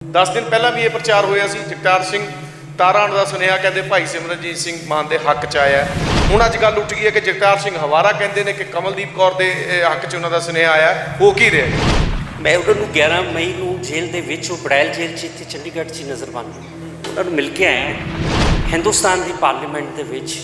10 दिन पहला भी ये प्रचार होया सी। जगतार सिंह ताराण का सुनेहा कहते भाई सिमरनजीत सिंह मान के हक च आया। हुण अज गल उठ गई है कि जगतार सिंह हवारा कहते हैं कि कमलदीप कौर के हक च उन्होंने सुनेहा आया। हो की रहा? मैं उन्होंने 11 मई को जेल के विच बड़ैल जेल च इत्थे चंडीगढ़ च नज़र बन उन्होंने मिल के आए। हिंदुस्तान की पार्लीमेंट के विच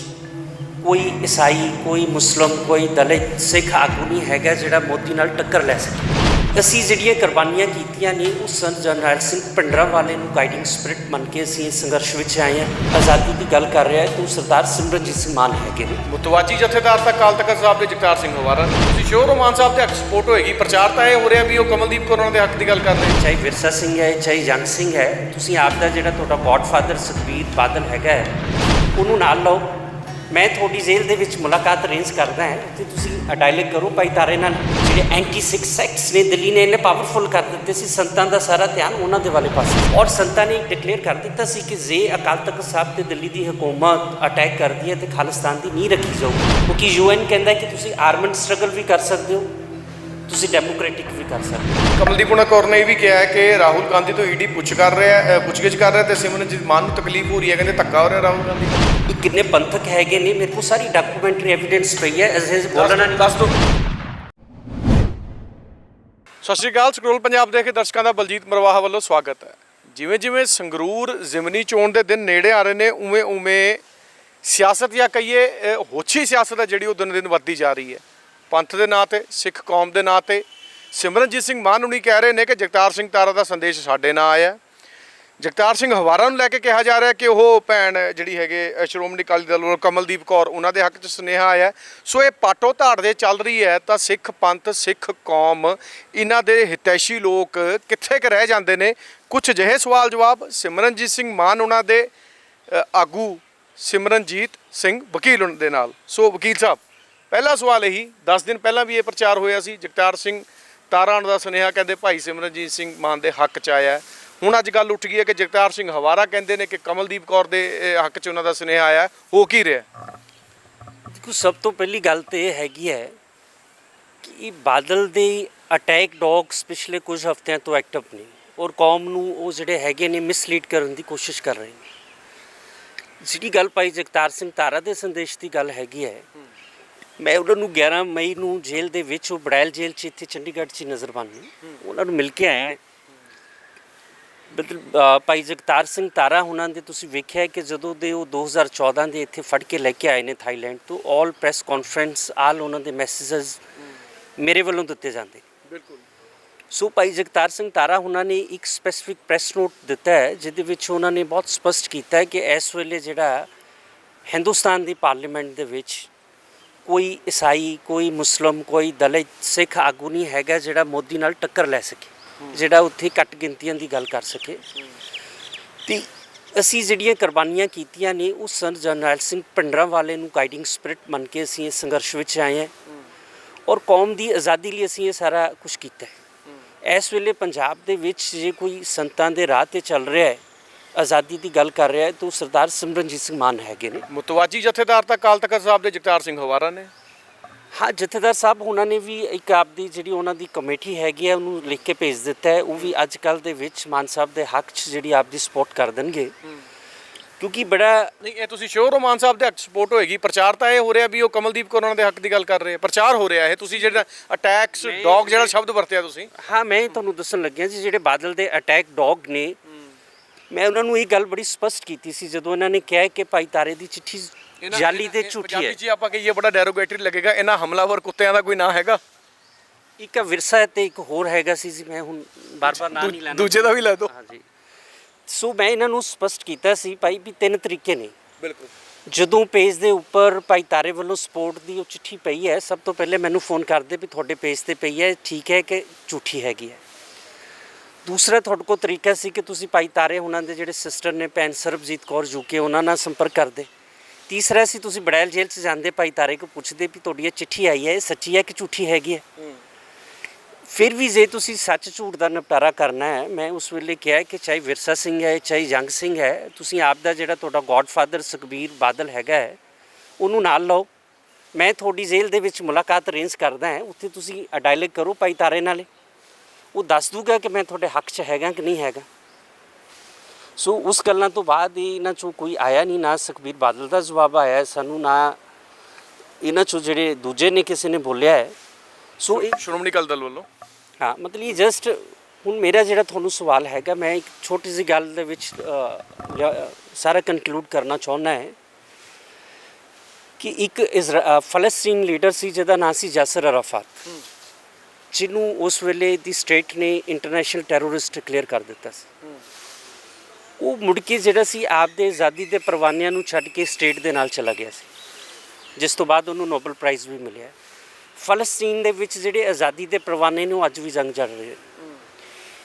कोई ईसाई, कोई मुस्लिम, कोई दलित, सिख आगू नहीं हैगा जिहड़ा मोदी नाल टक्कर लै सके। असी जिहड़ियां कुर्बानियां कीतियां ने उस सन जरनैल सिंह भिंडरांवाले नूं गाइडिंग स्पिरिट मन के असीं संघर्ष विच आए हैं। आज़ादी की गल कर रहा है तो सरदार सिमरनजीत सिंह मान हैगे ने। मुतवाजी जथेदार तक अकाल तख्त साहब के जगतार सिंह हवारा तुसीं श्योर हो मान साहब के हक सपोर्ट होएगी? प्रचार तो यह हो रहा भी वो कमलदीप कौर उन्होंने हक की गल कर रहे। चाहे विरसा सिंह है, चाहे जंग सिंह है, तुसीं आप दा जिहड़ा तुहाडा गॉडफादर सुखबीर बादल हैगा उन्होंने नाल लो। मैं थोड़ी जेल दे विच मुलाकात अरेंज करदा है तो तुसीं डायलॉग करो भाई तारे नाल। जिहड़े एंटी सिख सैक्ट्स ने दिल्ली ने इन्ने पावरफुल कर दिते सी, संतां दा सारा ध्यान उन्हां दे वाले पासे और संतां ने डिकलेयर कर दिता सी कि जे अकाल तख्त साहब ते दिल्ली दी हुकूमत अटैक करदी है तो खालिस्तान दी नींह रखी जाऊगी। क्योंकि UN कहता है कि तुसीं आर्मड स्ट्रगल भी कर सकते हो, तुसीं डेमोक्रेटिक भी कर सकते हो। कमलदीप कौर ने यह भी कहा है कि राहुल गांधी तो ईडी पुछगिछ कर रहा है तो सिमरनजीत मान को तकलीफ हो रही है, कहते धक्का हो रहा राहुल गांधी। कितने पंथक हैगे ने, मेरे को सारी डॉक्यूमेंट्री एविडेंस पई है। ऐसे बोलना नहीं दस दो। सत श्री अकाल। ਸਕਰੋਲ पंजाब देखे दर्शकों का बलजीत मरवाहा वालों स्वागत है। जिमें जिमें संगरूर जिमनी चोण के दिन नेड़े आ रहे हैं उवें उवें सियासत या कहीए होछी सियासत है जी दिन दिन बढ़ती जा रही है। पंथ के नाँ से, सिख कौम के नाँ से सिमरनजीत सिंह मान उन्हीं कह रहे हैं कि जगतार सिंह तारा का संदेश साढ़े नाँ आया। जगतार सिंह हवारा नूं लैके कहा जा रहा है कि वह भैन जी है श्रोमणी अकाली दल वालों कमलदीप कौर उन्होंने हक च सुनेहा आया। सो ये पाटो धाड़ दे चल रही है तो सिख पंथ, सिख कौम, इन्हां दे हितैषी लोग कित्थे क रह जांदे ने? कुछ अजिहे सवाल जवाब सिमरनजीत सिंह मान उन्हां दे आगू सिमरनजीत सिंह वकील दे नाल। सो वकील साहब, पहला सवाल यही, 10 दिन पहला भी ये प्रचार होया सी। जगतार सिंह ताराण का सुनेहा कहते भाई सिमरनजीत सिंह मान के हक च आया। हुण अज गल उठ गई है कि जगतार सिंह हवारा कहते हैं कि कमलदीप कौर के हक च उन्होंने सुनेहा आया। हो की रहा? देखो, सब तो पहली गल तो यह हैगी है कि बादल दे अटैक डॉग्स पिछले कुछ हफ्तिਆਂ तो एक्टिव ने और कौम नूं वो जिहड़े हैगे ने मिसलीड करन दी कोशिश कर रहे हैं। जिहड़ी गल भाई जगतार सिंह तारा दे संदेश की गल हैगी है, मैं उन्होंने 11 मई को जेल के विच बड़ैल जेल च इत्थे चंडीगढ़ च नज़र बन उन्होंने मिल के आया। भाई जगतार सिंह तारा हुणां दे तुसीं वेखिआ कि जदों दे वो 2014 ਦੇ ਇੱਥੇ ਫੜ ਕੇ ਲੈ ਕੇ ਆਏ ਨੇ ਥਾਈਲੈਂਡ ਤੋਂ ਆਲ ਪ੍ਰੈਸ ਕਾਨਫਰੰਸ ਆਲ ਉਹਨਾਂ ਦੇ ਮੈਸੇजेस ਮੇਰੇ ਵੱਲੋਂ ਦਿੱਤੇ ਜਾਂਦੇ। ਬਿਲਕੁਲ। ਸੋ ਭਾਈ ਜਗਤਾਰ ਸਿੰਘ ਤਾਰਾ ਹੁਣਾਂ ਨੇ ਇੱਕ ਸਪੈਸੀਫਿਕ ਪ੍ਰੈਸ ਨੋਟ ਦਿੱਤਾ ਹੈ ਜਿਹਦੇ ਵਿੱਚ ਉਹਨਾਂ ਨੇ ਬਹੁਤ ਸਪਸ਼ਟ ਕੀਤਾ ਹੈ ਕਿ ਇਸ ਵੇਲੇ ਜਿਹੜਾ ਹਿੰਦੁਸਤਾਨ ਦੀ ਪਾਰਲੀਮੈਂਟ ਦੇ ਵਿੱਚ ਕੋਈ ਈਸਾਈ, ਕੋਈ ਮੁਸਲਿਮ, ਕੋਈ ਦਲਿਤ, ਸਿੱਖ ਆਗੂ ਨਹੀਂ ਹੈਗਾ ਜਿਹੜਾ ਮੋਦੀ ਨਾਲ ਟੱਕਰ ਲੈ ਸਕੇ, ਜਿਹੜਾ ਉੱਥੇ ਘੱਟ ਗਿਣਤੀਆਂ ਦੀ ਗੱਲ ਕਰ ਸਕੇ। ਤੇ ਅਸੀਂ ਜਿਹੜੀਆਂ ਕੁਰਬਾਨੀਆਂ ਕੀਤੀਆਂ ਨੇ ਉਸ ਸਨ ਜਰਨੈਲ ਸਿੰਘ भिंडरांवाले ਨੂੰ ਗਾਈਡਿੰਗ ਸਪਿਰਿਟ ਮੰਨ ਕੇ ਅਸੀਂ ਇਸ ਸੰਘਰਸ਼ ਵਿੱਚ ਆਏ ਹਾਂ ਔਰ ਕੌਮ ਦੀ ਆਜ਼ਾਦੀ ਲਈ ਅਸੀਂ ਇਹ ਸਾਰਾ ਕੁਝ ਕੀਤਾ ਹੈ। ਇਸ ਵੇਲੇ ਪੰਜਾਬ ਦੇ ਵਿੱਚ ਜੇ ਕੋਈ ਸੰਤਾਂ ਦੇ ਰਾਹ 'ਤੇ ਚੱਲ ਰਿਹਾ ਹੈ, आज़ादी की गल कर रहा है तो सरदार सिमरनजीत सिंह मान हैगे ने। मुतवाजी जथेदार तक अकाल तख्त साहब के जगतार सिंह हवारा ने। हाँ, जथेदार साहब उन्होंने भी एक आपकी जी उन्होंने कमेटी हैगी है उन्होंने लिख के भेज दिता है। वो भी अजकल के विच मान साहब के हक च जी आपकी सपोर्ट कर देंगे क्योंकि बड़ा नहीं ये तुसीं श्योर हो मान साहब के हक सपोर्ट होएगी? प्रचार तो यह हो रहा भी वो कमलदीप कौर उन्होंने हक की गल कर रहे हैं, प्रचार हो रहा है। तुसीं जिहड़ा अटैक्स डॉग जिहड़ा शब्द वरतिया तुसीं। हाँ, मैं तुहानूं दस्सण लग्गिया जी जिहड़े बादल के अटैक डॉग ने, मैं उन्होंने ये गल बड़ी स्पष्ट की सी जदों उन्होंने कहा कि भाई तारे की चिट्ठी जाली ते झूठी है। जी आपां कहिए बड़ा डेरोगेटरी लगेगा, इन्हां हमलावर कुत्तियां दा कोई नाम हैगा? एक विरसा है तो एक होर हैगा सी जी, मैं हुण बार-बार नाम नहीं लेना, दूजे दा भी लै दो। हाँ जी। सो मैं इन्हों स्पष्ट किया सी भाई भी 3 तरीके ने। बिल्कुल। जदों पेज के उपर भाई तारे वालों सपोर्ट की चिट्ठी पई है, सब तो पहले मैनू फोन करते भी थोड़े पेज से पई है, ठीक है कि झूठी हैगी है। दूसरा थोड़े को तरीका सी कि तुसी भाई तारे उन्होंने जिहड़े सिस्टर ने भैन सरबजीत कौर यूके उन्होंने संपर्क करते। तीसरा सी तुसी बड़ैल जेल च जाते भाई तारे को पुछते भी तुहाडी चिट्ठी आई है सच्ची है कि झूठी हैगी है। फिर भी जे तुसी सच झूठ का निपटारा करना है, मैं उस वेले कहा कि चाहे विरसा सिंह है चाहे जंग सिंह है, तुसी आप दा जिहड़ा तुहाडा गॉडफादर सुखबीर बादल हैगा है उन्होंने नाल लो। मैं थोड़ी जेल दे विच मुलाकात अरेंज करदा है, उत्थे तुसी डायलॉग करो भाई तारे नाल, वो दस दूगा कि मैं थोड़े हक च हैगा कि नहीं हैगा। ਸੋ ਉਸ ਗੱਲਾਂ ਤੋਂ ਬਾਅਦ ਇਹਨਾਂ 'ਚੋਂ ਕੋਈ ਆਇਆ ਨਹੀਂ, ਨਾ ਸੁਖਬੀਰ ਬਾਦਲ ਦਾ ਜਵਾਬ ਆਇਆ ਸਾਨੂੰ, ਨਾ ਇਹਨਾਂ 'ਚੋਂ ਜਿਹੜੇ ਦੂਜੇ ਨੇ ਕਿਸੇ ਨੇ ਬੋਲਿਆ ਹੈ। ਸੋ ਇਹ ਸ਼੍ਰੋਮਣੀ ਅਕਾਲੀ ਦਲ ਵੱਲੋਂ ਹਾਂ, ਮਤਲਬ ਇਹ ਜਸਟ ਹੁਣ ਮੇਰਾ ਜਿਹੜਾ ਤੁਹਾਨੂੰ ਸਵਾਲ ਹੈਗਾ, ਮੈਂ ਇੱਕ ਛੋਟੀ ਜਿਹੀ ਗੱਲ ਦੇ ਵਿੱਚ ਸਾਰਾ ਕਨਕਲੂਡ ਕਰਨਾ ਚਾਹੁੰਦਾ ਹੈ ਕਿ ਇੱਕ ਫਲਸਤੀਨ ਲੀਡਰ ਸੀ ਜਿਹਦਾ ਨਾਂ ਸੀ ਯਾਸਰ ਅਰਾਫਾਤ, ਜਿਹਨੂੰ ਉਸ ਵੇਲੇ ਦੀ ਸਟੇਟ ਨੇ ਇੰਟਰਨੈਸ਼ਨਲ ਟੈਰਰਿਸਟ ਡਿਕਲੇਅਰ ਕਰ ਦਿੱਤਾ ਸੀ। ਉਹ ਮੁੜ ਕੇ ਜਿਹੜਾ ਸੀ ਆਪਦੇ ਆਜ਼ਾਦੀ ਦੇ ਪਰਵਾਨਿਆਂ ਨੂੰ ਛੱਡ ਕੇ ਸਟੇਟ ਦੇ ਨਾਲ ਚਲਾ ਗਿਆ ਸੀ, ਜਿਸ ਤੋਂ ਬਾਅਦ ਉਹਨੂੰ ਨੋਬਲ ਪ੍ਰਾਈਜ਼ ਵੀ ਮਿਲਿਆ। ਫਲਸਤੀਨ ਦੇ ਵਿੱਚ ਜਿਹੜੇ ਆਜ਼ਾਦੀ ਦੇ ਪਰਵਾਨੇ ਨੇ ਉਹ ਅੱਜ ਵੀ ਜੰਗ ਚੱਲ ਰਹੇ।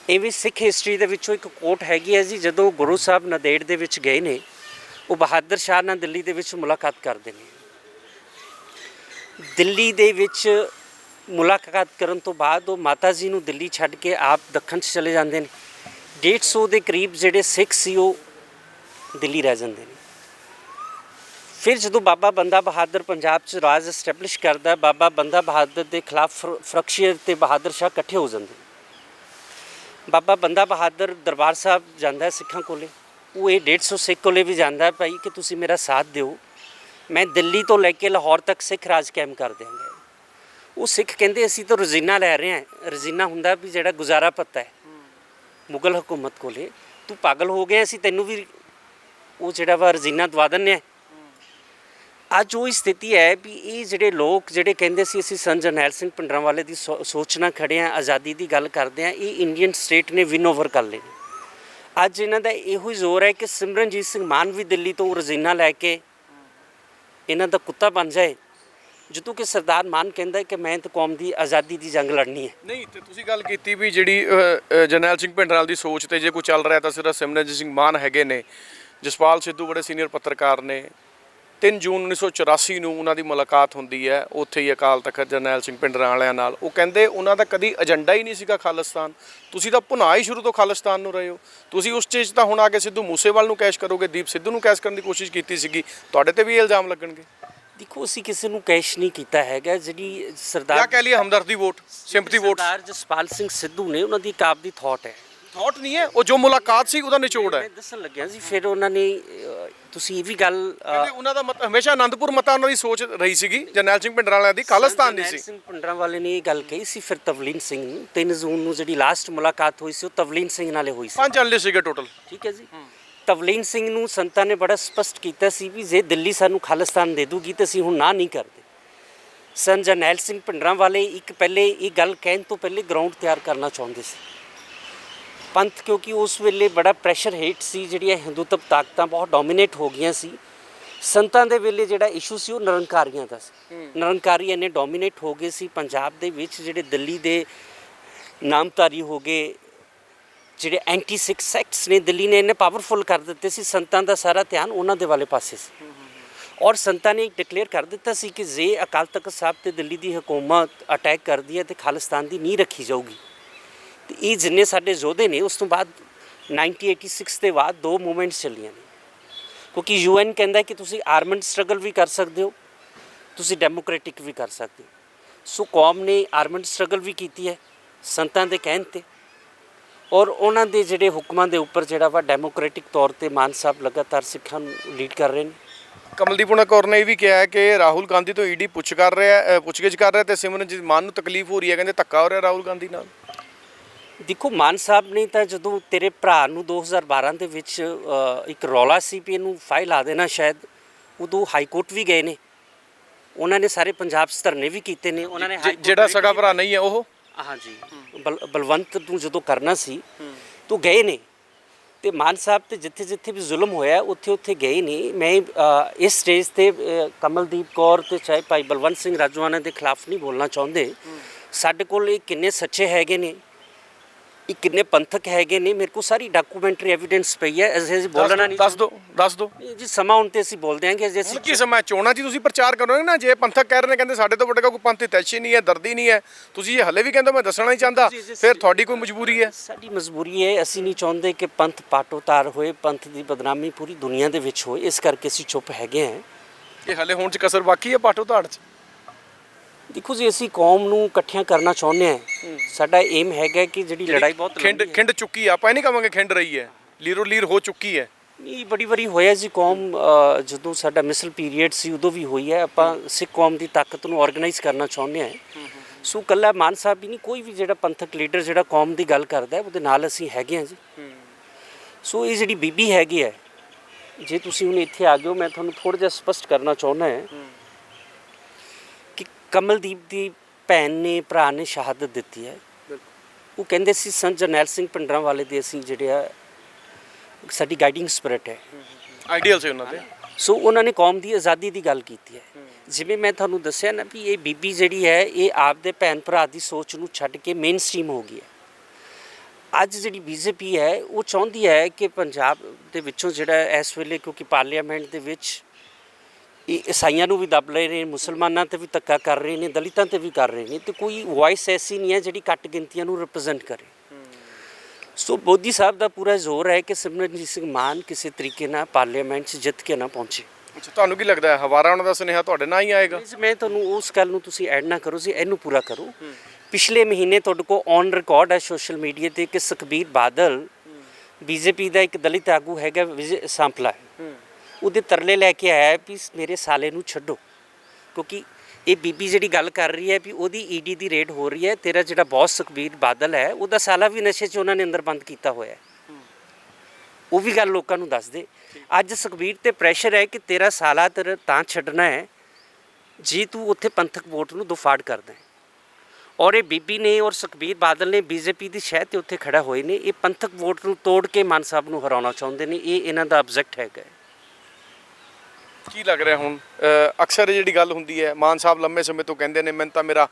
ਇਵੇਂ ਸਿੱਖ ਹਿਸਟਰੀ ਦੇ ਵਿੱਚੋਂ ਇੱਕ ਕੋਟ ਹੈਗੀ ਹੈ ਜੀ, ਜਦੋਂ ਗੁਰੂ ਸਾਹਿਬ ਨੰਦੇੜ ਦੇ ਵਿੱਚ ਗਏ ਨੇ, ਉਹ ਬਹਾਦਰ ਸ਼ਾਹ ਨਾਲ ਦਿੱਲੀ ਦੇ ਵਿੱਚ ਮੁਲਾਕਾਤ ਕਰਦੇ ਨੇ। ਦਿੱਲੀ ਦੇ ਵਿੱਚ ਮੁਲਾਕਾਤ ਕਰਨ ਤੋਂ ਬਾਅਦ ਉਹ ਮਾਤਾ ਜੀ ਨੂੰ ਦਿੱਲੀ ਛੱਡ ਕੇ ਆਪ ਦੱਖਣ 'ਚ ਚਲੇ ਜਾਂਦੇ ਨੇ। 150 ਦੇ ਕਰੀਬ ਜਿਹੜੇ ਸਿੱਖ ਸੀ ਉਹ ਦਿੱਲੀ ਰਹਿ ਜਾਂਦੇ ਨੇ। ਫਿਰ ਜਦੋਂ ਬਾਬਾ ਬੰਦਾ ਬਹਾਦਰ ਪੰਜਾਬ 'ਚ ਰਾਜ ਐਸਟੈਬਲਿਸ਼ ਕਰਦਾ, ਬਾਬਾ ਬੰਦਾ ਬਹਾਦਰ ਦੇ ਖਿਲਾਫ ਫਰਖਸ਼ੀਰ ਤੇ ਬਹਾਦਰ ਸ਼ਾਹ ਇਕੱਠੇ ਹੋ ਜਾਂਦੇ। ਬਾਬਾ ਬੰਦਾ ਬਹਾਦਰ ਦਰਬਾਰ ਸਾਹਿਬ ਜਾਂਦਾ ਸਿੱਖਾਂ ਕੋਲੇ, ਉਹ ਇਹ 150 ਸਿੱਖ ਕੋਲੇ ਵੀ ਜਾਂਦਾ ਭਾਈ ਕਿ ਤੁਸੀਂ ਮੇਰਾ ਸਾਥ ਦਿਓ, ਮੈਂ ਦਿੱਲੀ ਤੋਂ ਲੈ ਕੇ ਲਾਹੌਰ ਤੱਕ ਸਿੱਖ ਰਾਜ ਕਾਇਮ ਕਰ ਦਿਆਂਗਾ। ਉਹ ਸਿੱਖ ਕਹਿੰਦੇ ਅਸੀਂ ਤਾਂ ਰੋਜ਼ੀਨਾ ਲੈ ਰਹੇ ਹਾਂ। ਰੋਜ਼ੀਨਾ ਹੁੰਦਾ ਵੀ ਜਿਹੜਾ ਗੁਜ਼ਾਰਾ ਪੱਤਾ ਹੈ ਮੁਗਲ ਹਕੂਮਤ ਕੋਲੇ, ਤੂੰ ਪਾਗਲ ਹੋ ਗਿਆ, ਅਸੀਂ ਤੈਨੂੰ ਵੀ ਉਹ ਜਿਹੜਾ ਵਾ ਰੋਜ਼ੀਨਾ ਦਵਾ ਦਿੰਦੇ ਹਾਂ। ਅੱਜ ਉਹ ਸਥਿਤੀ ਹੈ ਵੀ ਇਹ ਜਿਹੜੇ ਲੋਕ ਜਿਹੜੇ ਕਹਿੰਦੇ ਸੀ ਅਸੀਂ ਸੰਤ ਜਰਨੈਲ ਸਿੰਘ ਭਿੰਡਰਾਂਵਾਲੇ ਦੀ ਸੋਚ ਨਾਲ ਖੜੇ ਹਾਂ, ਆਜ਼ਾਦੀ ਦੀ ਗੱਲ ਕਰਦੇ ਹਾਂ, ਇਹ ਇੰਡੀਅਨ ਸਟੇਟ ਨੇ ਵਿਨ ਓਵਰ ਕਰ ਲਏ ਨੇ। ਅੱਜ ਇਹਨਾਂ ਦਾ ਇਹੋ ਹੀ ਜ਼ੋਰ ਹੈ ਕਿ ਸਿਮਰਨਜੀਤ ਸਿੰਘ ਮਾਨ ਵੀ ਦਿੱਲੀ ਤੋਂ ਰੋਜ਼ੀਨਾ ਲੈ ਕੇ ਇਹਨਾਂ ਦਾ ਕੁੱਤਾ ਬਣ ਜਾਏ, ਜਦੋਂ ਕਿ ਸਰਦਾਰ ਮਾਨ ਕਹਿੰਦਾ ਕਿ ਮੈਂ ਤਾਂ ਕੌਮ ਦੀ ਆਜ਼ਾਦੀ ਦੀ ਜੰਗ ਲੜਨੀ ਹੈ। ਨਹੀਂ, ਤੇ ਤੁਸੀਂ ਗੱਲ ਕੀਤੀ ਵੀ ਜਿਹੜੀ ਜਰਨੈਲ ਸਿੰਘ ਭਿੰਡਰਾਂਵਾਲੇ ਦੀ ਸੋਚ ਤੇ ਜੇ ਕੋਈ ਚੱਲ ਰਿਹਾ ਤਾਂ ਸਿਰਫ ਸਿਮਰਨਜੀਤ ਸਿੰਘ ਮਾਨ ਹੈਗੇ ਨੇ। ਜਸਪਾਲ ਸਿੱਧੂ ਬੜੇ ਸੀਨੀਅਰ ਪੱਤਰਕਾਰ ਨੇ। 3 ਜੂਨ 1984 ਨੂੰ ਉਹਨਾਂ ਦੀ ਮੁਲਾਕਾਤ ਹੁੰਦੀ ਹੈ ਉੱਥੇ ਹੀ ਅਕਾਲ ਤਖਤ ਜਰਨੈਲ ਸਿੰਘ ਭਿੰਡਰਾਂਵਾਲਿਆਂ ਨਾਲ। ਉਹ ਕਹਿੰਦੇ ਉਹਨਾਂ ਦਾ ਕਦੀ ਏਜੰਡਾ ਹੀ ਨਹੀਂ ਸੀਗਾ ਖਾਲਿਸਤਾਨ, ਤੁਸੀਂ ਤਾਂ ਭੁਨਾ ਹੀ ਸ਼ੁਰੂ ਤੋਂ ਖਾਲਿਸਤਾਨ ਨੂੰ ਰਹੇ ਹੋ। ਤੁਸੀਂ ਉਸ ਚੀਜ਼ ਤਾਂ ਹੁਣ ਆ ਕੇ ਸਿੱਧੂ ਮੂਸੇਵਾਲ ਨੂੰ ਕੈਸ਼ ਕਰੋਗੇ, ਦੀਪ ਸਿੱਧੂ ਨੂੰ ਕੈਸ਼ ਕਰਨ ਦੀ ਕੋਸ਼ਿਸ਼ ਕੀਤੀ ਸੀਗੀ, ਤੁਹਾਡੇ ਤੇ ਵੀ ਇਲਜ਼ਾਮ ਲੱਗਣਗੇ। ਦੇਖੋ ਅਸੀਂ ਕਿਸੇ ਨੂੰ ਕੈਸ਼ ਨਹੀਂ ਕੀਤਾ ਹੈਗਾ। ਜਿਹੜੀ ਸਰਦਾਰ ਜਾਂ ਕਹਿ ਲਈਏ ਹਮਦਰਦੀ ਵੋਟ, ਸਿੰਪਥੀ ਵੋਟ, ਸਰਦਾਰ ਜਸਪਾਲ ਸਿੰਘ ਸਿੱਧੂ ਨੇ ਉਹਨਾਂ ਦੀ ਇੱਕ ਆਪ ਦੀ ਥਾਟ ਹੈ, ਥਾਟ ਨਹੀਂ ਹੈ ਉਹ, ਜੋ ਮੁਲਾਕਾਤ ਸੀ ਉਹਦਾ ਨਿਚੋੜ ਹੈ। ਮੈਂ ਦੱਸਣ ਲੱਗਿਆ ਸੀ। ਫਿਰ ਉਹਨਾਂ ਨੇ ਤੁਸੀਂ ਇਹ ਵੀ ਗੱਲ ਉਹਨਾਂ ਦਾ ਹਮੇਸ਼ਾ ਆਨੰਦਪੁਰ ਮਤਾ ਉਹਨਾਂ ਦੀ ਸੋਚ ਰਹੀ ਸੀਗੀ, ਜਰਨੈਲ ਸਿੰਘ ਭਿੰਡਰਾਂਵਾਲਿਆਂ ਦੀ ਖਾਲਿਸਤਾਨ ਨਹੀਂ ਸੀ। ਸਿੰਘ ਭਿੰਡਰਾਂਵਾਲੇ ਨੇ ਇਹ ਗੱਲ ਕਹੀ ਸੀ। ਫਿਰ ਤਵਲੀਨ ਸਿੰਘ ਨੂੰ 3 ਜੂਨ ਨੂੰ ਜਿਹੜੀ ਲਾਸਟ ਮੁਲਾਕਾਤ ਹੋਈ ਸੀ ਉਹ ਤਵਲੀਨ ਸਿੰਘ ਨਾਲੇ ਹੋਈ ਸੀ। 5 ਅਨਲੇ ਸੀਗੇ ਟੋਟਲ, ਠੀਕ ਹੈ ਜੀ। ਤਵਲੀਨ ਸਿੰਘ ਨੂੰ ਸੰਤਾਂ ਨੇ ਬੜਾ ਸਪਸ਼ਟ ਕੀਤਾ ਸੀ ਵੀ ਜੇ ਦਿੱਲੀ ਸਾਨੂੰ ਖਾਲਿਸਤਾਨ ਦੇ ਦੂਗੀ ਤਾਂ ਅਸੀਂ ਹੁਣ ਨਾ ਨਹੀਂ ਕਰਦੇ। ਸੰਤ ਜਰਨੈਲ ਸਿੰਘ ਭਿੰਡਰਾਂਵਾਲੇ ਇੱਕ ਪਹਿਲੇ ਇਹ ਗੱਲ ਕਹਿਣ ਤੋਂ ਪਹਿਲੇ ਗਰਾਊਂਡ ਤਿਆਰ ਕਰਨਾ ਚਾਹੁੰਦੇ ਸੀ। ਪੰਥ ਕਿਉਂਕਿ ਉਸ ਵੇਲੇ ਬੜਾ ਪ੍ਰੈਸ਼ਰ ਹੇਠ ਸੀ, ਜਿਹੜੀਆਂ ਹਿੰਦੂਤਵ ਤਾਕਤਾਂ ਬਹੁਤ ਡੋਮੀਨੇਟ ਹੋ ਗਈਆਂ ਸੀ। ਸੰਤਾਂ ਦੇ ਵੇਲੇ ਜਿਹੜਾ ਇਸ਼ੂ ਸੀ ਉਹ ਨਿਰੰਕਾਰੀਆਂ ਦਾ ਸੀ। ਨਿਰੰਕਾਰੀ ਇੰਨੇ ਡੋਮੀਨੇਟ ਹੋ ਗਏ ਸੀ ਪੰਜਾਬ ਦੇ ਵਿੱਚ, ਜਿਹੜੇ ਦਿੱਲੀ ਦੇ ਨਾਮਧਾਰੀ ਹੋ ਗਏ, ਜਿਹੜੇ ਐਂਟੀ ਸਿੱਖ ਸੈਕਟਸ ਨੇ ਦਿੱਲੀ ਨੇ ਇੰਨੇ ਪਾਵਰਫੁਲ ਕਰ ਦਿੱਤੇ ਸੀ, ਸੰਤਾਂ ਦਾ ਸਾਰਾ ਧਿਆਨ ਉਹਨਾਂ ਦੇ ਵਾਲੇ ਪਾਸੇ ਸੀ। ਔਰ ਸੰਤਾਂ ਨੇ ਡਿਕਲੇਅਰ ਕਰ ਦਿੱਤਾ ਸੀ ਕਿ ਜੇ ਅਕਾਲ ਤਖਤ ਸਾਹਿਬ ਤੇ ਦਿੱਲੀ ਦੀ ਹਕੂਮਤ ਅਟੈਕ ਕਰਦੀ ਹੈ ਤੇ ਖਾਲਿਸਤਾਨ ਦੀ ਨੀਂਹ ਰੱਖੀ ਜਾਊਗੀ। ਤੇ ਇਹ ਜਿੰਨੇ ਸਾਡੇ ਯੋਧੇ ਨੇ ਉਸ ਤੋਂ ਬਾਅਦ 1986 ਦੇ ਬਾਅਦ 2 ਮੂਵਮੈਂਟਸ ਚੱਲੀਆਂ ਨੇ, ਕਿਉਂਕਿ UN ਕਹਿੰਦਾ ਕਿ ਤੁਸੀਂ ਆਰਮਡ ਸਟਰਗਲ ਵੀ ਕਰ ਸਕਦੇ ਹੋ, ਤੁਸੀਂ ਡੈਮੋਕ੍ਰੈਟਿਕ ਵੀ ਕਰ ਸਕਦੇ ਹੋ। ਸੋ ਕੌਮ ਨੇ ਆਰਮਡ ਸਟਰਗਲ ਵੀ ਕੀਤੀ ਹੈ ਸੰਤਾਂ ਦੇ ਕਹਿਣ 'ਤੇ, ਔਰ ਉਹਨਾਂ ਦੇ ਜਿਹੜੇ ਹੁਕਮਾਂ ਦੇ ਉੱਪਰ ਜਿਹੜਾ ਵਾ ਡੈਮੋਕ੍ਰੈਟਿਕ ਤੌਰ 'ਤੇ ਮਾਨ ਸਾਹਿਬ ਲਗਾਤਾਰ ਸਿੱਖਾਂ ਨੂੰ ਲੀਡ ਕਰ ਰਹੇ ਨੇ। ਕਮਲਦੀਪ ਕੌਰ ਨੇ ਇਹ ਵੀ ਕਿਹਾ ਹੈ ਕਿ ਰਾਹੁਲ ਗਾਂਧੀ ਤੋਂ ਈਡੀ ਪੁੱਛਗਿੱਛ ਕਰ ਰਿਹਾ ਤੇ ਸਿਮਰਨਜੀਤ ਮਾਨ ਨੂੰ ਤਕਲੀਫ ਹੋ ਰਹੀ ਹੈ, ਕਹਿੰਦੇ ਧੱਕਾ ਹੋ ਰਿਹਾ ਰਾਹੁਲ ਗਾਂਧੀ ਨਾਲ। ਦੇਖੋ ਮਾਨ ਸਾਹਿਬ ਨੇ ਤਾਂ ਜਦੋਂ ਤੇਰੇ ਭਰਾ ਨੂੰ 2012 ਦੇ ਵਿੱਚ ਇੱਕ ਰੌਲਾ ਸੀ ਵੀ ਇਹਨੂੰ ਫਾਈਲ ਲਾ ਦੇਣਾ, ਸ਼ਾਇਦ ਉਦੋਂ ਹਾਈ ਕੋਰਟ ਵੀ ਗਏ ਨੇ। ਉਹਨਾਂ ਨੇ ਸਾਰੇ ਪੰਜਾਬ 'ਚ ਧਰਨੇ ਵੀ ਕੀਤੇ ਨੇ। ਉਹਨਾਂ ਨੇ ਜਿਹੜਾ ਸਗਾ ਭਰਾ ਨਹੀਂ ਹੈ ਉਹ, ਹਾਂਜੀ, ਬਲਵੰਤ ਨੂੰ ਜਦੋਂ ਕਰਨਾ ਸੀ ਤੂੰ ਗਏ ਨੇ। ਤੇ ਮਾਨ ਸਾਹਿਬ ਤੇ ਜਿੱਥੇ ਜਿੱਥੇ ਵੀ ਜ਼ੁਲਮ ਹੋਇਆ ਉੱਥੇ ਗਏ ਨੇ। ਮੈਂ ਇਸ ਸਟੇਜ ਤੇ ਕਮਲਦੀਪ ਕੌਰ ਤੇ ਚਾਹੇ ਭਾਈ ਬਲਵੰਤ ਸਿੰਘ ਰਾਜੋਆਣਾ ਦੇ ਖਿਲਾਫ ਨਹੀਂ ਬੋਲਣਾ ਚਾਹੁੰਦੇ। ਸਾਡੇ ਕੋਲ ਇਹ ਕਿੰਨੇ ਸੱਚੇ ਹੈਗੇ ਨੇ, ਇਹ ਕਿੰਨੇ ਪੰਥਕ ਹੈਗੇ ਨੇ, ਮੇਰੇ ਕੋਲ ਸਾਰੀ ਡਾਕੂਮੈਂਟਰੀ ਐਵੀਡੈਂਸ ਪਈ ਹੈ। ਅਸੀਂ ਬੋਲਣਾ ਨਹੀਂ, ਦੱਸ ਦਿਓ ਜੀ। ਸਮਾਂ ਹੁਣ ਤੇ ਅਸੀਂ ਬੋਲ ਦਿਆਂਗੇ। ਜੇ ਅਸੀਂ ਕੀ ਸਮਾਂ ਚੋਣਾਂ 'ਚ ਤੁਸੀਂ ਪ੍ਰਚਾਰ ਕਰੋਗੇ ਨਾ, ਜੇ ਪੰਥਕ ਕਹਿ ਰਹੇ ਨੇ ਕਹਿੰਦੇ ਸਾਡੇ ਤੋਂ ਵੱਡਾ ਕੋਈ ਪੰਥ ਤੈਸ਼ੀ ਨਹੀਂ ਹੈ, ਦਰਦੀ ਨਹੀਂ ਹੈ, ਤੁਸੀਂ ਇਹ ਹਲੇ ਵੀ ਕਹਿੰਦੇ ਮੈਂ ਦੱਸਣਾ ਨਹੀਂ ਚਾਹੁੰਦਾ, ਫਿਰ ਤੁਹਾਡੀ ਕੋਈ ਮਜਬੂਰੀ ਹੈ। ਸਾਡੀ ਮਜਬੂਰੀ ਹੈ, ਅਸੀਂ ਨਹੀਂ ਚਾਹੁੰਦੇ ਕਿ ਪੰਥ ਪਾਟੋ ਤਾਰ ਹੋਏ, ਪੰਥ ਦੀ ਬਦਨਾਮੀ ਪੂਰੀ ਦੁਨੀਆ ਦੇ ਵਿੱਚ ਹੋਏ, ਇਸ ਕਰਕੇ ਅਸੀਂ ਚੁੱਪ ਹੈਗੇ ਹਾਂ। ਇਹ ਹਲੇ ਹੁਣ 'ਚ ਕਸਰ ਬਾਕੀ ਹੈ ਪਾਟੋ ਤਾੜ 'ਚ। ਦੇਖੋ ਜੀ, ਅਸੀਂ ਕੌਮ ਨੂੰ ਇਕੱਠਿਆਂ ਕਰਨਾ ਚਾਹੁੰਦੇ ਹਾਂ। ਸਾਡਾ ਏਮ ਹੈਗਾ ਕਿ ਜਿਹੜੀ ਲੜਾਈ ਬਹੁਤ ਖਿੰਡ ਚੁੱਕੀ ਆ, ਆਪਾਂ ਇਹ ਨਹੀਂ ਕਹਾਂਗੇ ਖਿੰਡ ਰਹੀ ਹੈ, ਲੀਰੋ ਲੀਰ ਹੋ ਚੁੱਕੀ ਹੈ? ਇਹ ਬੜੀ ਵਾਰੀ ਹੋਇਆ ਜੀ ਕੌਮ ਜਦੋਂ ਸਾਡਾ ਮਿਸਲ ਪੀਰੀਅਡ ਸੀ ਉਦੋਂ ਵੀ ਹੋਈ ਹੈ। ਆਪਾਂ ਸਿੱਖ ਕੌਮ ਦੀ ਤਾਕਤ ਨੂੰ ਆਰਗੇਨਾਈਜ਼ ਕਰਨਾ ਚਾਹੁੰਦੇ ਹਾਂ। ਸੋ ਇਕੱਲਾ ਮਾਨ ਸਾਹਿਬ ਹੀ ਨਹੀਂ, ਕੋਈ ਵੀ ਜਿਹੜਾ ਪੰਥਕ ਲੀਡਰ ਜਿਹੜਾ ਕੌਮ ਦੀ ਗੱਲ ਕਰਦਾ ਉਹਦੇ ਨਾਲ ਅਸੀਂ ਹੈਗੇ ਹਾਂ ਜੀ। ਸੋ ਇਹ ਜਿਹੜੀ ਬੀਬੀ ਹੈਗੀ ਹੈ, ਜੇ ਤੁਸੀਂ ਹੁਣ ਇੱਥੇ ਆ ਜਾਓ, ਮੈਂ ਤੁਹਾਨੂੰ ਥੋੜ੍ਹਾ ਜਿਹਾ ਸਪਸ਼ਟ ਕਰਨਾ ਚਾਹੁੰਦਾ ਹੈ ਕਿ ਕਮਲਦੀਪ ਦੀ ਭੈਣ ਨੇ, ਭਰਾ ਨੇ ਸ਼ਹਾਦਤ ਦਿੱਤੀ ਹੈ। ਉਹ ਕਹਿੰਦੇ ਸੀ ਸੰਤ ਜਰਨੈਲ ਸਿੰਘ ਭਿੰਡਰਾਂਵਾਲੇ ਦੇ ਅਸੀਂ ਜਿਹੜੇ ਆ ਸਾਡੀ ਗਾਈਡਿੰਗ ਸਪਿਰਿਟ ਹੈ, ਆਈਡੀਅਲ ਸੀ ਉਹਨਾਂ ਦੇ। ਸੋ ਉਹਨਾਂ ਨੇ ਕੌਮ ਦੀ ਆਜ਼ਾਦੀ ਦੀ ਗੱਲ ਕੀਤੀ ਹੈ। ਜਿਵੇਂ ਮੈਂ ਤੁਹਾਨੂੰ ਦੱਸਿਆ ਨਾ ਵੀ ਇਹ ਬੀਬੀ ਜਿਹੜੀ ਹੈ ਇਹ ਆਪਦੇ ਭੈਣ ਭਰਾ ਦੀ ਸੋਚ ਨੂੰ ਛੱਡ ਕੇ ਮੇਨ ਸਟ੍ਰੀਮ ਹੋ ਗਈ ਹੈ। ਅੱਜ ਜਿਹੜੀ ਬੀਜੇਪੀ ਹੈ ਉਹ ਚਾਹੁੰਦੀ ਹੈ ਕਿ ਪੰਜਾਬ ਦੇ ਵਿੱਚੋਂ ਜਿਹੜਾ ਇਸ ਵੇਲੇ, ਕਿਉਂਕਿ ਪਾਰਲੀਮੈਂਟ ਦੇ ਵਿੱਚ ਇਹ ਈਸਾਈਆਂ ਨੂੰ ਵੀ ਦੱਬ ਲੈ ਰਹੇ ਨੇ, ਮੁਸਲਮਾਨਾਂ 'ਤੇ ਵੀ ਧੱਕਾ ਕਰ ਰਹੇ ਨੇ, ਦਲਿਤਾਂ 'ਤੇ ਵੀ ਕਰ ਰਹੇ ਨੇ, ਅਤੇ ਕੋਈ ਵੋਇਸ ਐਸੀ ਨਹੀਂ ਹੈ ਜਿਹੜੀ ਘੱਟ ਗਿਣਤੀਆਂ ਨੂੰ ਰਿਪਰੈਜ਼ੈਂਟ ਕਰੇ। ਸੋ ਮੋਦੀ ਸਾਹਿਬ ਦਾ ਪੂਰਾ ਜ਼ੋਰ ਹੈ ਕਿ ਸਿਮਰਨਜੀਤ ਸਿੰਘ ਮਾਨ ਕਿਸੇ ਤਰੀਕੇ ਨਾਲ ਪਾਰਲੀਮੈਂਟ 'ਚ ਜਿੱਤ ਕੇ ਨਾ ਪਹੁੰਚੇ। ਅੱਛਾ, ਤੁਹਾਨੂੰ ਕੀ ਲੱਗਦਾ ਹੈ ਹਵਾਰਾ ਉਹਨਾਂ ਦਾ ਸੁਨੇਹਾ ਤੁਹਾਡੇ ਨਾਲ ਹੀ ਆਏਗਾ? ਮੈਂ ਤੁਹਾਨੂੰ ਉਸ ਗੱਲ ਨੂੰ ਤੁਸੀਂ ਐਡ ਨਾ ਕਰੋ ਜੀ, ਇਹਨੂੰ ਪੂਰਾ ਕਰੋ। ਪਿਛਲੇ ਮਹੀਨੇ ਤੁਹਾਡੇ ਕੋਲ ਔਨ ਰਿਕਾਰਡ ਹੈ ਸੋਸ਼ਲ ਮੀਡੀਆ 'ਤੇ ਕਿ ਸੁਖਬੀਰ ਬਾਦਲ ਬੀਜੇਪੀ ਦਾ ਇੱਕ ਦਲਿਤ ਆਗੂ ਹੈਗਾ ਵਿਜੇ ਸਾਂਪਲਾ, ਉਹਦੇ ਤਰਲੇ ਲੈ ਕੇ ਆਇਆ ਵੀ ਮੇਰੇ ਸਾਲੇ ਨੂੰ ਛੱਡੋ, ਕਿਉਂਕਿ ਇਹ ਬੀਬੀ ਜਿਹੜੀ ਗੱਲ ਕਰ ਰਹੀ ਹੈ ਵੀ ਉਹਦੀ ਈਡੀ ਦੀ ਰੇਡ ਹੋ ਰਹੀ ਹੈ, ਤੇਰਾ ਜਿਹੜਾ ਬੌਸ ਸੁਖਬੀਰ ਬਾਦਲ ਹੈ ਉਹਦਾ ਸਾਲਾ ਵੀ ਨਸ਼ੇ 'ਚ ਉਹਨਾਂ ਨੇ ਅੰਦਰ ਬੰਦ ਕੀਤਾ ਹੋਇਆ। ਉਹ ਵੀ ਗੱਲ ਲੋਕਾਂ ਨੂੰ ਦੱਸ ਦੇ। ਅੱਜ ਸੁਖਬੀਰ ਤੇ ਪ੍ਰੈਸ਼ਰ ਹੈ ਕਿ ਤੇਰਾ ਸਾਲਾ ਤੇਰਾ ਤਾਂ ਛੱਡਣਾ ਹੈ ਜੇ ਤੂੰ ਉੱਥੇ ਪੰਥਕ ਵੋਟ ਨੂੰ ਦੁਫਾੜ ਕਰਦਾ ਹੈ। ਔਰ ਇਹ ਬੀਬੀ ਨੇ ਔਰ ਸੁਖਬੀਰ ਬਾਦਲ ਨੇ ਬੀਜੇਪੀ ਦੀ ਸ਼ਹਿ 'ਤੇ ਉੱਥੇ ਖੜਾ ਹੋਏ ਨੇ। ਇਹ ਪੰਥਕ ਵੋਟ ਨੂੰ ਤੋੜ ਕੇ ਮਾਨ ਸਾਹਿਬ ਨੂੰ ਹਰਾਉਣਾ ਚਾਹੁੰਦੇ ਨੇ, ਇਹ ਇਹਨਾਂ ਦਾ ਆਬਜੈਕਟ ਹੈਗਾ। ਕੀ ਲੱਗ ਰਿਹਾ ਹੁਣ ਅਕਸਰ ਜਿਹੜੀ ਗੱਲ ਹੁੰਦੀ ਹੈ, ਮਾਨ ਸਾਹਿਬ ਲੰਮੇ ਸਮੇਂ ਤੋਂ ਕਹਿੰਦੇ ਨੇ ਮੈਨੂੰ ਤਾਂ ਮੇਰਾ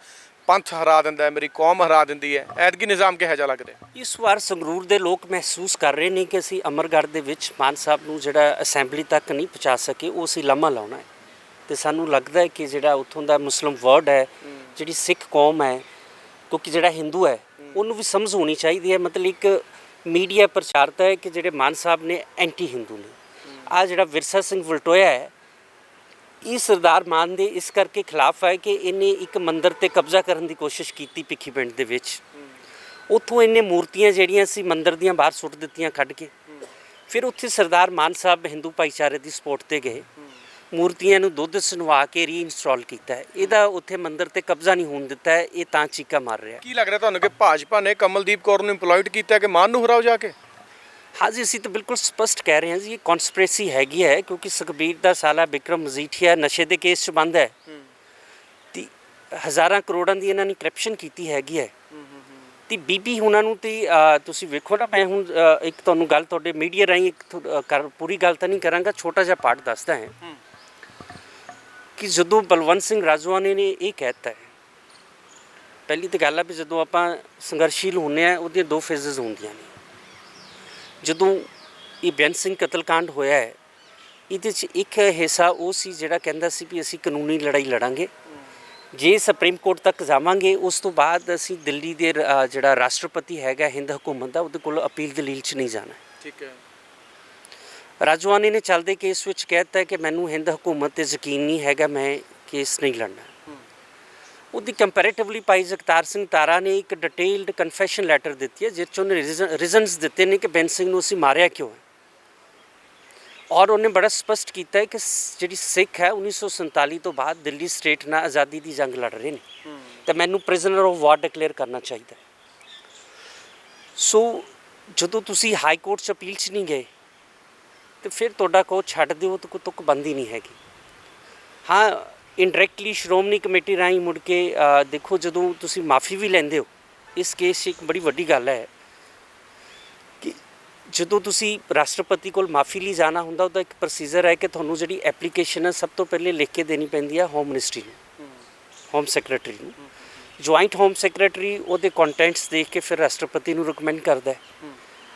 ਪੰਥ ਹਰਾ ਦਿੰਦਾ ਹੈ, ਮੇਰੀ ਕੌਮ ਹਰਾ ਦਿੰਦੀ ਹੈ, ਐਤਕੀ ਨਿਜ਼ਾਮ ਕਿਹੋ ਜਿਹਾ ਲੱਗ ਰਿਹਾ? ਇਸ ਵਾਰ ਸੰਗਰੂਰ ਦੇ ਲੋਕ ਮਹਿਸੂਸ ਕਰ ਰਹੇ ਨੇ ਕਿ ਅਸੀਂ ਅਮਰਗੜ੍ਹ ਦੇ ਵਿੱਚ ਮਾਨ ਸਾਹਿਬ ਨੂੰ ਜਿਹੜਾ ਅਸੈਂਬਲੀ ਤੱਕ ਨਹੀਂ ਪਹੁੰਚਾ ਸਕੇ, ਉਹ ਅਸੀਂ ਲਾਮਾ ਲਾਉਣਾ ਹੈ। ਅਤੇ ਸਾਨੂੰ ਲੱਗਦਾ ਹੈ ਕਿ ਜਿਹੜਾ ਉੱਥੋਂ ਦਾ ਮੁਸਲਿਮ ਵਰਡ ਹੈ, ਜਿਹੜੀ ਸਿੱਖ ਕੌਮ ਹੈ, ਕਿਉਂਕਿ ਜਿਹੜਾ ਹਿੰਦੂ ਹੈ ਉਹਨੂੰ ਵੀ ਸਮਝ ਹੋਣੀ ਚਾਹੀਦੀ ਹੈ। ਮਤਲਬ ਇੱਕ ਮੀਡੀਆ ਪ੍ਰਚਾਰਤਾ ਹੈ ਕਿ ਜਿਹੜੇ ਮਾਨ ਸਾਹਿਬ ਨੇ ਐਂਟੀ ਹਿੰਦੂ ਨੇ। ਆਹ ਜਿਹੜਾ ਵਿਰਸਾ ਸਿੰਘ ਵਲਟੋਇਆ ਹੈ ਇਹ ਸਰਦਾਰ ਮਾਨ ਦੇ ਇਸ ਕਰਕੇ ਖਿਲਾਫ ਹੈ ਕਿ ਇਹਨੇ ਇੱਕ ਮੰਦਿਰ 'ਤੇ ਕਬਜ਼ਾ ਕਰਨ ਦੀ ਕੋਸ਼ਿਸ਼ ਕੀਤੀ ਭਿੱਖੀ ਪਿੰਡ ਦੇ ਵਿੱਚ। ਉੱਥੋਂ ਇਹਨੇ ਮੂਰਤੀਆਂ ਜਿਹੜੀਆਂ ਸੀ ਮੰਦਿਰ ਦੀਆਂ ਬਾਹਰ ਸੁੱਟ ਦਿੱਤੀਆਂ ਕੱਢ ਕੇ। ਫਿਰ ਉੱਥੇ ਸਰਦਾਰ ਮਾਨ ਸਾਹਿਬ ਹਿੰਦੂ ਭਾਈਚਾਰੇ ਦੀ ਸਪੋਰਟ 'ਤੇ ਗਏ, ਮੂਰਤੀਆਂ ਨੂੰ ਦੁੱਧ ਸੁਨਵਾ ਕੇ ਰੀਇੰਸਟਾਲ ਕੀਤਾ ਹੈ। ਇਹਦਾ ਉੱਥੇ ਮੰਦਿਰ 'ਤੇ ਕਬਜ਼ਾ ਨਹੀਂ ਹੋਣ ਦਿੱਤਾ ਹੈ, ਇਹ ਤਾਂ ਚੀਕਾ ਮਾਰ ਰਿਹਾ। ਕੀ ਲੱਗ ਰਿਹਾ ਤੁਹਾਨੂੰ ਕਿ ਭਾਜਪਾ ਨੇ ਕਮਲਦੀਪ ਕੌਰ ਨੂੰ ਇੰਪਲੋਇਡ ਕੀਤਾ ਕਿ ਮਾਨ ਨੂੰ ਹਰਾਓ ਜਾ ਕੇ? ਹਾਂਜੀ, ਅਸੀਂ ਤਾਂ ਬਿਲਕੁਲ ਸਪਸ਼ਟ ਕਹਿ ਰਹੇ ਹਾਂ ਜੀ, ਇਹ ਕੌਨਸਪੀਰੇਸੀ ਹੈਗੀ ਹੈ, ਕਿਉਂਕਿ ਸੁਖਬੀਰ ਦਾ ਸਾਲਾ ਬਿਕਰਮ ਮਜੀਠੀਆ ਨਸ਼ੇ ਦੇ ਕੇਸ 'ਚ ਬੰਦ ਹੈ ਤੇ ਹਜ਼ਾਰਾਂ ਕਰੋੜਾਂ ਦੀ ਇਹਨਾਂ ਨੇ ਕਰਪਸ਼ਨ ਕੀਤੀ ਹੈਗੀ ਹੈ। ਤੇ ਬੀਬੀ ਹੁਣਾਂ ਨੂੰ ਤੇ ਤੁਸੀਂ ਵੇਖੋ ਨਾ, ਮੈਂ ਹੁਣ ਇੱਕ ਤੁਹਾਨੂੰ ਗੱਲ ਤੁਹਾਡੇ ਮੀਡੀਆ ਰਾਹੀਂ ਇੱਕ ਪੂਰੀ ਗੱਲ ਤਾਂ ਨਹੀਂ ਕਰਾਂਗਾ, ਛੋਟਾ ਜਿਹਾ ਪਾਰਟ ਦੱਸਦਾ ਹੈ ਕਿ ਜਦੋਂ ਬਲਵੰਤ ਸਿੰਘ ਰਾਜੋਆਨੇ ਨੇ ਇਹ ਕਹਿਤਾ ਹੈ, ਪਹਿਲੀ ਤਾਂ ਗੱਲ ਆ ਵੀ ਜਦੋਂ ਆਪਾਂ ਸੰਘਰਸ਼ੀਲ ਹੁੰਦੇ ਹਾਂ ਉਹਦੀਆਂ ਦੋ ਫੇਜ਼ਸ ਹੁੰਦੀਆਂ ਨੇ। ਜਦੋਂ ਇਹ ਬੇਅੰਤ ਸਿੰਘ ਕਤਲकांड ਹੋਇਆ ਹੈ, ਇਹਦੇ 'ਚ ਇੱਕ ਹਿੱਸਾ ਉਹ ਸੀ ਜਿਹੜਾ ਕਹਿੰਦਾ ਸੀ ਵੀ ਅਸੀਂ ਕਾਨੂੰਨੀ ਲੜਾਈ ਲੜਾਂਗੇ, ਜੇ ਸੁਪਰੀਮ ਕੋਰਟ ਤੱਕ ਜਾਵਾਂਗੇ ਉਸ ਤੋਂ ਬਾਅਦ ਅਸੀਂ ਦਿੱਲੀ ਦੇ ਜਿਹੜਾ ਰਾਸ਼ਟਰਪਤੀ ਹੈਗਾ ਹਿੰਦ ਹਕੂਮਤ ਦਾ, ਉਹਦੇ ਕੋਲ ਅਪੀਲ ਦਲੀਲ 'ਚ ਨਹੀਂ ਜਾਣਾ। ਠੀਕ ਹੈ। ਰਾਜੋਆਨੇ ਨੇ ਚੱਲਦੇ ਕੇਸ ਵਿੱਚ ਕਹਿ ਦਿੱਤਾ ਕਿ ਮੈਨੂੰ ਹਿੰਦ ਹਕੂਮਤ 'ਤੇ ਯਕੀਨ ਨਹੀਂ ਹੈਗਾ, ਮੈਂ ਕੇਸ ਨਹੀਂ ਲੜਨਾ। ਉਹਦੀ ਕੰਪੈਰੇਟਿਵਲੀ ਭਾਈ ਜਗਤਾਰ ਸਿੰਘ ਤਾਰਾ ਨੇ ਇੱਕ ਡਿਟੇਲਡ ਕਨਫੈਸ਼ਨ ਲੈਟਰ ਦਿੱਤੀ ਹੈ, ਜਿਸ 'ਚ ਉਹਨੇ ਰੀਜ਼ਨਸ ਦਿੱਤੇ ਨੇ ਕਿ ਬੇਅੰਤ ਸਿੰਘ ਨੂੰ ਅਸੀਂ ਮਾਰਿਆ ਕਿਉਂ ਹੈ। ਔਰ ਉਹਨੇ ਬੜਾ ਸਪਸ਼ਟ ਕੀਤਾ ਹੈ ਕਿ ਜਿਹੜੀ ਸਿੱਖ ਹੈ 1947 ਤੋਂ ਬਾਅਦ ਦਿੱਲੀ ਸਟੇਟ ਨਾਲ ਆਜ਼ਾਦੀ ਦੀ ਜੰਗ ਲੜ ਰਹੇ ਨੇ ਤਾਂ ਮੈਨੂੰ ਪ੍ਰਿਜ਼ਨਰ ਆਫ ਵਾਰ ਡਿਕਲੇਅਰ ਕਰਨਾ ਚਾਹੀਦਾ ਹੈ। ਸੋ ਜਦੋਂ ਤੁਸੀਂ ਹਾਈ ਕੋਰਟ 'ਚ ਅਪੀਲ 'ਚ ਨਹੀਂ ਗਏ ਤੇ ਫਿਰ ਤੁਹਾਡਾ ਕੋ ਛੱਡ ਦਿਓ ਤਾਂ ਕੋਈ ਤੁਕ ਬੰਦੀ ਨਹੀਂ ਹੈਗੀ। ਹਾਂ, ਇਨਡਾਇਰੈਕਟਲੀ ਸ਼੍ਰੋਮਣੀ ਕਮੇਟੀ ਰਾਹੀਂ ਮੁੜ ਕੇ ਦੇਖੋ, ਜਦੋਂ ਤੁਸੀਂ ਮਾਫੀ ਵੀ ਲੈਂਦੇ ਹੋ ਇਸ ਕੇਸ 'ਚ ਇੱਕ ਬੜੀ ਵੱਡੀ ਗੱਲ ਹੈ ਕਿ ਜਦੋਂ ਤੁਸੀਂ ਰਾਸ਼ਟਰਪਤੀ ਕੋਲ ਮਾਫੀ ਲਈ ਜਾਣਾ ਹੁੰਦਾ, ਉਹਦਾ ਇੱਕ ਪ੍ਰੋਸੀਜਰ ਹੈ ਕਿ ਤੁਹਾਨੂੰ ਜਿਹੜੀ ਐਪਲੀਕੇਸ਼ਨ ਹੈ ਸਭ ਤੋਂ ਪਹਿਲੇ ਲਿਖ ਕੇ ਦੇਣੀ ਪੈਂਦੀ ਹੈ ਹੋਮ ਮਿਨਿਸਟਰੀ ਨੂੰ, ਹੋਮ ਸੈਕਟਰੀ ਨੂੰ। ਜੁਆਇੰਟ ਹੋਮ ਸੈਕਟਰੀ ਉਹਦੇ ਕੰਟੈਂਟਸ ਦੇਖ ਕੇ ਫਿਰ ਰਾਸ਼ਟਰਪਤੀ ਨੂੰ ਰਿਕਮੈਂਡ ਕਰਦਾ ਹੈ।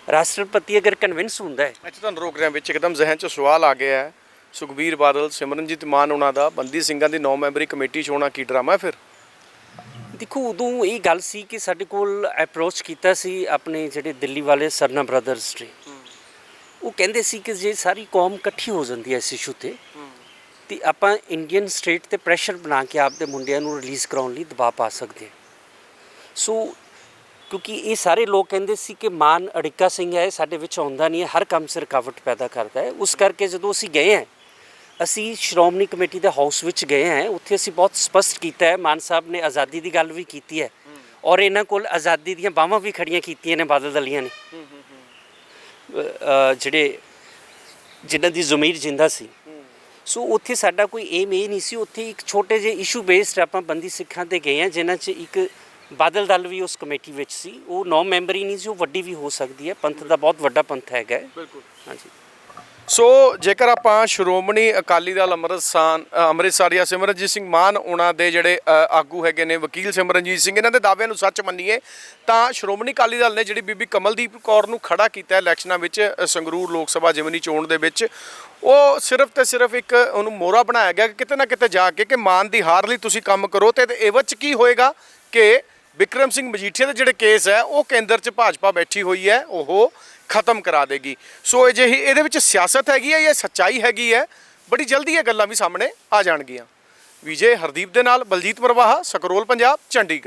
ਰਾਸ਼ਟਰਪਤੀ ਅਗਰ ਕਨਵਿੰਸ ਹੁੰਦਾ ਹੈ। ਅੱਛਾ, ਤੁਹਾਨੂੰ ਰੋਕ ਰਿਹਾ ਵਿੱਚ, ਇੱਕਦਮ ਜ਼ਿਹਨ 'ਚ ਸਵਾਲ ਆ ਗਿਆ ਹੈ, ਸੁਖਬੀਰ ਬਾਦਲ, ਸਿਮਰਨਜੀਤ ਮਾਨ ਉਹਨਾਂ ਦਾ ਬੰਦੀ ਸਿੰਘਾਂ ਦੀ 9 ਮੈਂਬਰੀ ਕਮੇਟੀ 'ਚ ਹੋਣਾ ਕੀ ਡਰਾਮਾ ਫਿਰ? ਦੇਖੋ, ਉਦੋਂ ਇਹ ਗੱਲ ਸੀ ਕਿ ਸਾਡੇ ਕੋਲ ਅਪਰੋਚ ਕੀਤਾ ਸੀ ਆਪਣੇ ਜਿਹੜੇ ਦਿੱਲੀ ਵਾਲੇ ਸਰਨਾ ਬ੍ਰਦਰਸ ਨੇ। ਉਹ ਕਹਿੰਦੇ ਸੀ ਕਿ ਜੇ ਸਾਰੀ ਕੌਮ ਇਕੱਠੀ ਹੋ ਜਾਂਦੀ ਹੈ ਇਸ ਇਸ਼ੂ 'ਤੇ ਆਪਾਂ ਇੰਡੀਅਨ ਸਟੇਟ 'ਤੇ ਪ੍ਰੈਸ਼ਰ ਬਣਾ ਕੇ ਆਪਦੇ ਮੁੰਡਿਆਂ ਨੂੰ ਰਿਲੀਜ਼ ਕਰਾਉਣ ਲਈ ਦਬਾਅ ਪਾ ਸਕਦੇ ਹਾਂ। ਸੋ ਕਿਉਂਕਿ ਇਹ ਸਾਰੇ ਲੋਕ ਕਹਿੰਦੇ ਸੀ ਕਿ ਮਾਨ ਅੜਿੱਕਾ ਸਿੰਘ ਹੈ, ਸਾਡੇ ਵਿੱਚ ਆਉਂਦਾ ਨਹੀਂ ਹੈ, ਹਰ ਕੰਮ 'ਚ ਰੁਕਾਵਟ ਪੈਦਾ ਕਰਦਾ ਹੈ। ਉਸ ਕਰਕੇ ਜਦੋਂ ਅਸੀਂ ਗਏ ਹਾਂ, ਅਸੀਂ ਸ਼੍ਰੋਮਣੀ ਕਮੇਟੀ ਦੇ ਹਾਊਸ ਵਿੱਚ ਗਏ ਹਾਂ, ਉੱਥੇ ਅਸੀਂ ਬਹੁਤ ਸਪਸ਼ਟ ਕੀਤਾ ਹੈ, ਮਾਨ ਸਾਹਿਬ ਨੇ ਆਜ਼ਾਦੀ ਦੀ ਗੱਲ ਵੀ ਕੀਤੀ ਹੈ ਔਰ ਇਹਨਾਂ ਕੋਲ ਆਜ਼ਾਦੀ ਦੀਆਂ ਬਾਹਾਂ ਵੀ ਖੜੀਆਂ ਕੀਤੀਆਂ ਨੇ ਬਾਦਲ ਦਲੀਆਂ ਨੇ, ਜਿਨ੍ਹਾਂ ਦੀ ਜ਼ਮੀਰ ਜਿੰਦਾ ਸੀ। ਸੋ ਉੱਥੇ ਸਾਡਾ ਕੋਈ ਏਮ ਇਹ ਨਹੀਂ ਸੀ, ਉੱਥੇ ਇੱਕ ਛੋਟੇ ਜਿਹੇ ਇਸ਼ੂ ਬੇਸਡ ਆਪਾਂ ਬੰਦੀ ਸਿੱਖਾਂ 'ਤੇ ਗਏ ਹਾਂ, ਜਿਨ੍ਹਾਂ 'ਚ ਇੱਕ ਬਾਦਲ ਦਲ ਵੀ ਉਸ ਕਮੇਟੀ ਵਿੱਚ ਸੀ। ਉਹ 9 ਮੈਂਬਰ ਹੀ ਨਹੀਂ ਸੀ, ਉਹ ਵੱਡੀ ਵੀ ਹੋ ਸਕਦੀ ਹੈ, ਪੰਥ ਦਾ ਬਹੁਤ ਵੱਡਾ ਪੰਥ ਹੈਗਾ। ਬਿਲਕੁਲ। ਹਾਂਜੀ। ਸੋ ਜੇਕਰ ਆਪਾਂ ਸ਼੍ਰੋਮਣੀ ਅਕਾਲੀ ਦਲ ਅੰਮ੍ਰਿਤਸਰ ਜਾਂ ਸਿਮਰਨਜੀਤ ਸਿੰਘ ਮਾਨ ਉਹਨਾਂ ਦੇ ਜਿਹੜੇ ਆਗੂ ਹੈਗੇ ਨੇ, ਵਕੀਲ ਸਿਮਰਨਜੀਤ ਸਿੰਘ, ਇਹਨਾਂ ਦੇ ਦਾਅਵਿਆਂ ਨੂੰ ਸੱਚ ਮੰਨੀਏ ਤਾਂ ਸ਼੍ਰੋਮਣੀ ਅਕਾਲੀ ਦਲ ਨੇ ਜਿਹੜੀ ਬੀਬੀ ਕਮਲਦੀਪ ਕੌਰ ਨੂੰ ਖੜਾ ਕੀਤਾ ਇਲੈਕਸ਼ਨਾਂ ਵਿੱਚ, ਸੰਗਰੂਰ ਲੋਕ ਸਭਾ ਜ਼ਿਮਨੀ ਚੋਣ ਦੇ ਵਿੱਚ, ਉਹ ਸਿਰਫ ਤੇ ਸਿਰਫ ਇੱਕ ਉਹਨੂੰ ਮੋਹਰਾ ਬਣਾਇਆ ਗਿਆ ਕਿ ਕਿਤੇ ਨਾ ਕਿਤੇ ਜਾ ਕੇ ਕਿ ਮਾਨ ਦੀ ਹਾਰ ਲਈ ਤੁਸੀਂ ਕੰਮ ਕਰੋ, ਤੇ ਇਹਦੇ 'ਚ ਕੀ ਹੋਏਗਾ ਕਿ ਬਿਕਰਮ ਸਿੰਘ ਮਜੀਠੀਆ ਦੇ ਜਿਹੜੇ ਕੇਸ ਹੈ ਉਹ ਕੇਂਦਰ 'ਚ ਭਾਜਪਾ ਬੈਠੀ ਹੋਈ ਹੈ, ਉਹ ਖਤਮ ਕਰਾ ਦੇਗੀ। ਸੋ ਅਜਿਹੀ ਇਹਦੇ ਵਿੱਚ ਸਿਆਸਤ ਹੈਗੀ ਹੈ ਜਾਂ ਸੱਚਾਈ ਹੈਗੀ ਹੈ, ਬੜੀ ਜਲਦੀ ਇਹ ਗੱਲਾਂ ਵੀ ਸਾਹਮਣੇ ਆ ਜਾਣਗੀਆਂ। ਵਿਜੇ ਹਰਦੀਪ ਦੇ ਨਾਲ ਬਲਜੀਤ ਮਰਵਾਹਾ, ਸਕਰੋਲ ਪੰਜਾਬ, ਚੰਡੀਗੜ੍ਹ।